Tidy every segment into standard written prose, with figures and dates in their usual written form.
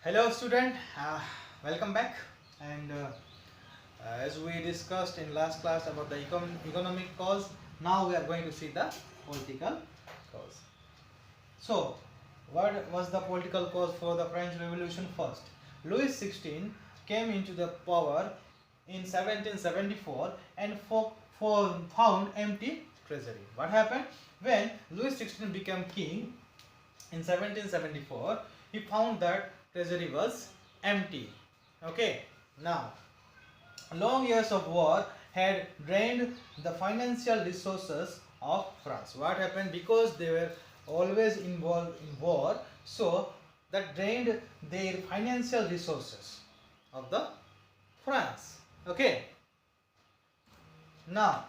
Hello student, welcome back. And as we discussed in last class about the economic cause, now we are going to see the political cause. So, what was the political cause for the French Revolution first? Louis XVI came into the power in 1774 and found empty treasury. What happened? When Louis XVI became king in 1774, he found that treasury was empty. Okay, now long years of war had drained the financial resources of France. What happened? Because they were always involved in war, so that drained their financial resources of the France. Okay, now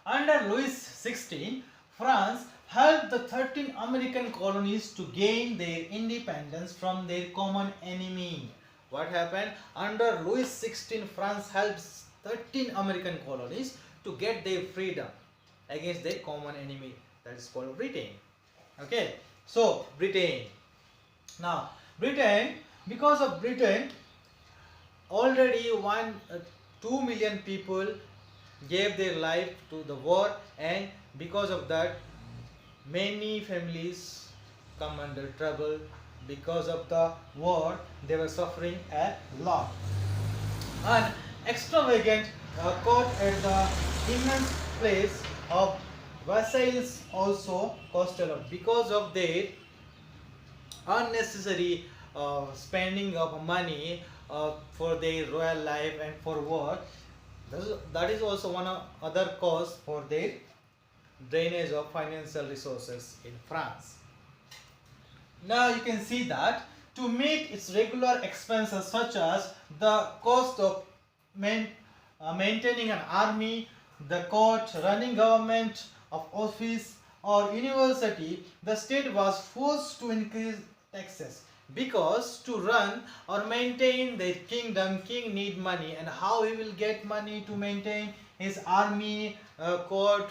under Louis XVI, France helped the 13 American colonies to gain their independence from their common enemy. What happened? Under Louis XVI, France helped 13 American colonies to get their freedom against their common enemy, that is called Britain. Okay, so Britain. Now, Britain, because of Britain, already 2 million people gave their life to the war, and because of that many families come under trouble. Because of the war they were suffering a lot. An extravagant court at the immense place of Versailles also cost a lot because of their unnecessary spending of money for their royal life and for war. That is also one of other cause for their drainage of financial resources in France. Now you can see that to meet its regular expenses such as the cost of maintaining an army, the court, running government of office or university, the state was forced to increase taxes, because to run or maintain their kingdom, king need money, and how he will get money to maintain his army, court,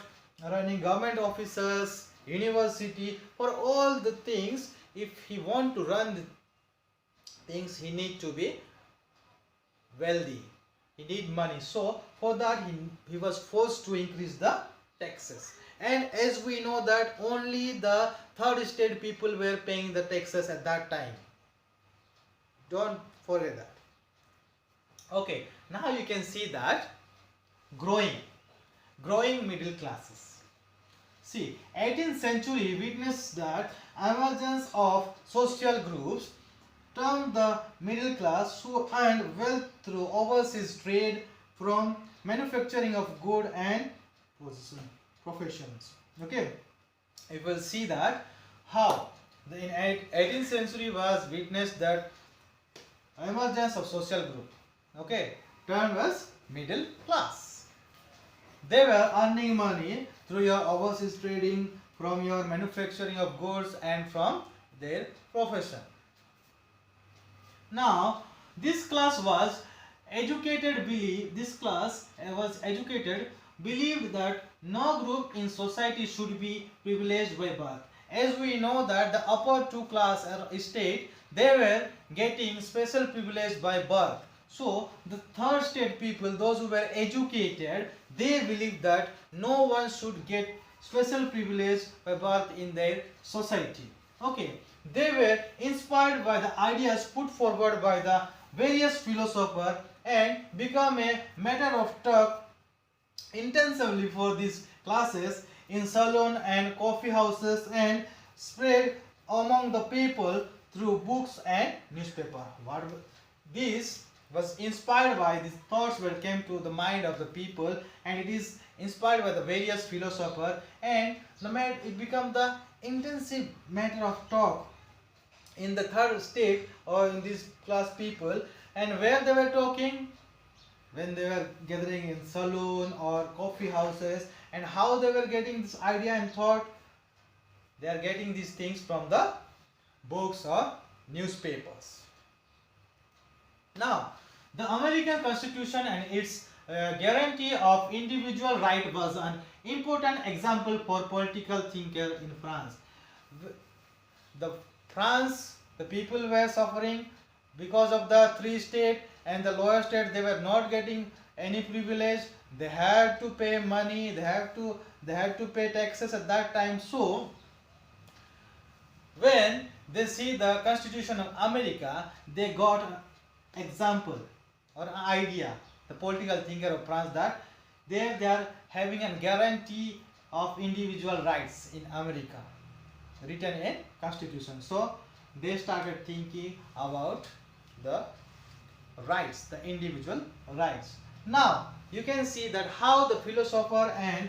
running government officers, university, for all the things. If he want to run the things, he need to be wealthy, he need money, so for that he was forced to increase the taxes. And as we know that only the third estate people were paying the taxes at that time, don't forget that. Okay, now you can see that growing middle classes. See, 18th century witnessed that emergence of social groups termed the middle class who earned wealth through overseas trade from manufacturing of goods and professions. Okay, you will see that how in 18th century was witnessed that emergence of social group, okay, termed as middle class. They were earning money through your overseas trading, from your manufacturing of goods, and from their profession. Now, this class was educated, believed that no group in society should be privileged by birth. As we know that the upper two class state, they were getting special privilege by birth. So the third state people, those who were educated, they believed that no one should get special privilege by birth in their society. Okay, they were inspired by the ideas put forward by the various philosophers and become a matter of talk intensively for these classes in salon and coffee houses, and spread among the people through books and newspaper. What this was inspired by, these thoughts were came to the mind of the people, and it is inspired by the various philosophers, and it became the intensive matter of talk in the third state or in these class people. And where they were talking? When they were gathering in saloon or coffee houses. And how they were getting this idea and thought? They are getting these things from the books or newspapers. Now, the American Constitution and its guarantee of individual right was an important example for political thinker in France. The France The people were suffering because of the three state, and the lower state they were not getting any privilege. They had to pay money, they had to pay taxes at that time. So when they see the Constitution of America, they got an example or an idea, the political thinker of France, that they are having a guarantee of individual rights in America written in Constitution. So they started thinking about the rights, the individual rights. Now you can see that how the philosopher and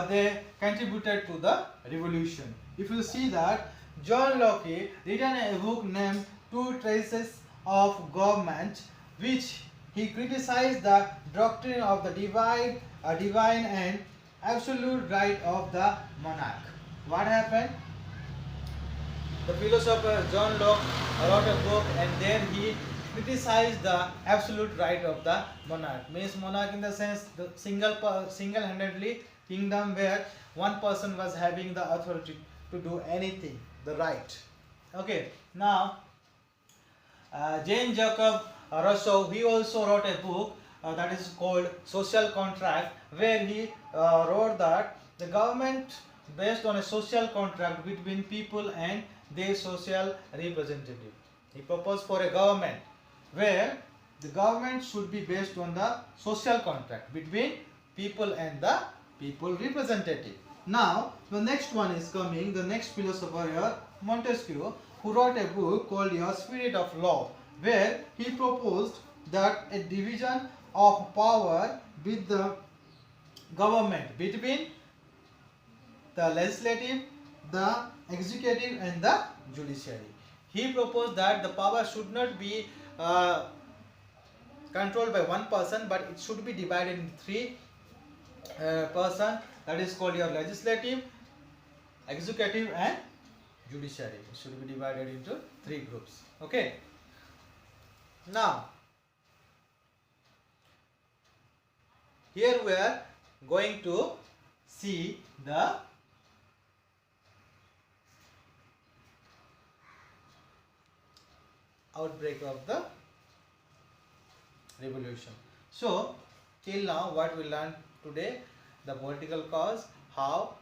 they contributed to the revolution. If you see that John Locke written a book named Two Traces of Government, which he criticized the doctrine of the divine and absolute right of the monarch. What happened? The philosopher John Locke wrote a book, and then he criticized the absolute right of the monarch. Means monarch in the sense the single-handedly kingdom where one person was having the authority to do anything, the right. Okay. Now Jean Jacob Rousseau, he also wrote a book that is called Social Contract, where he wrote that the government based on a social contract between people and their social representative. He proposed for a government where the government should be based on the social contract between people and the people representative. Now the next one is coming, the next philosopher here, Montesquieu, who wrote a book called Your Spirit of Law, where he proposed that a division of power with the government between the legislative, the executive and the judiciary. He proposed that the power should not be controlled by one person, but it should be divided in three person, that is called your legislative, executive and judiciary. It should be divided into three groups. Okay. Now here we are going to see the outbreak of the revolution. So till now what we learned today, the political cause, how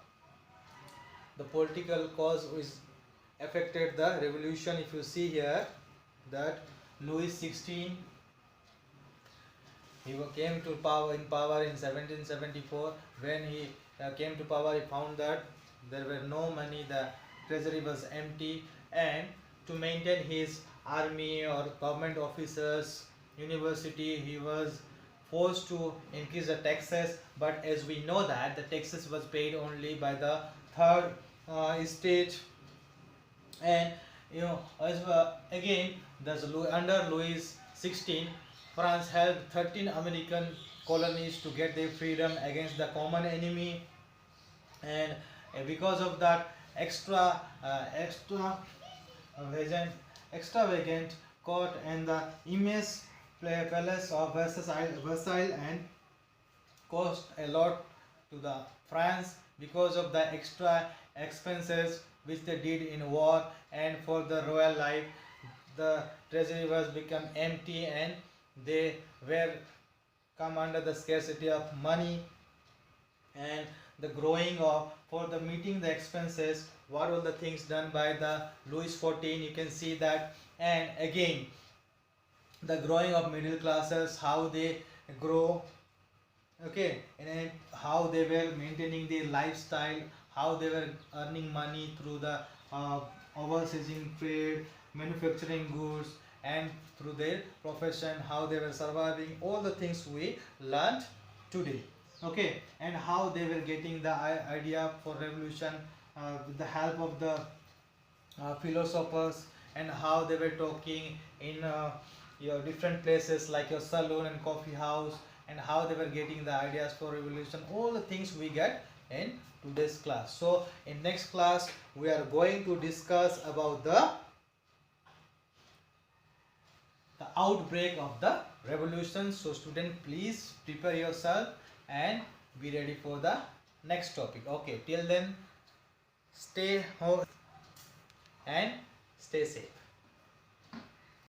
the political cause is affected the revolution. If you see here that Louis XVI, he came to power in 1774. When he came to power, he found that there were no money, the treasury was empty, and to maintain his army or government officers, university, he was forced to increase the taxes. But as we know that the taxes was paid only by the third state, and as again under Louis XVI, France helped 13 American colonies to get their freedom against the common enemy, and because of that extravagant court and the immense palace of Versailles and cost a lot to the France because of the extra expenses which they did in war, and for the royal life the treasury was become empty, and they were come under the scarcity of money, and the growing of for the meeting the expenses, what all the things done by the Louis XIV, you can see that. And again the growing of middle classes, how they grow, okay, and how they were maintaining their lifestyle, how they were earning money through the overseas trade, manufacturing goods, and through their profession, how they were surviving, all the things we learned today. Okay, and how they were getting the idea for revolution with the help of the philosophers, and how they were talking in your different places like your saloon and coffee house, and how they were getting the ideas for revolution. All the things we get in today's class. So in next class we are going to discuss about the outbreak of the revolution. So student, please prepare yourself and be ready for the next topic. Okay, till then stay home and Stay safe.